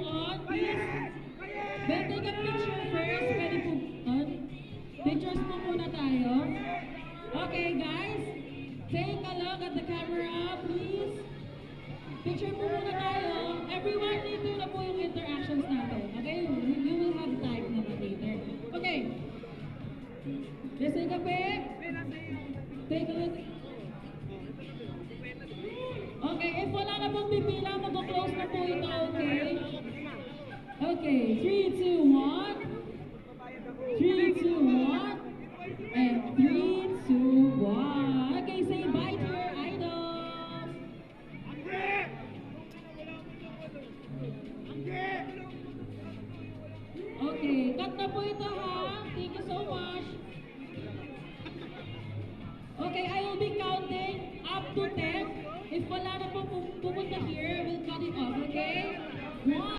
on, please. We'll take a picture first. Pwede po, pictures po muna tayo. Okay, guys. Take a look at the camera, please. Picture po muna tayo. Everyone, dito na po yung interactions natin. Okay? We will have time naman later. Okay. Let's take a pic. Take a look. Okay, if wala na pong pipila, mag-close na po ito, okay? Okay, 3, 2, 1. 3, 2, 1. And 3, 2, 1. Okay, say bye to your idols. Okay, cut na po ito ha. Thank you so much. Okay, I will be counting up to 10. If wala na po pupunta here, we'll cut it off, okay?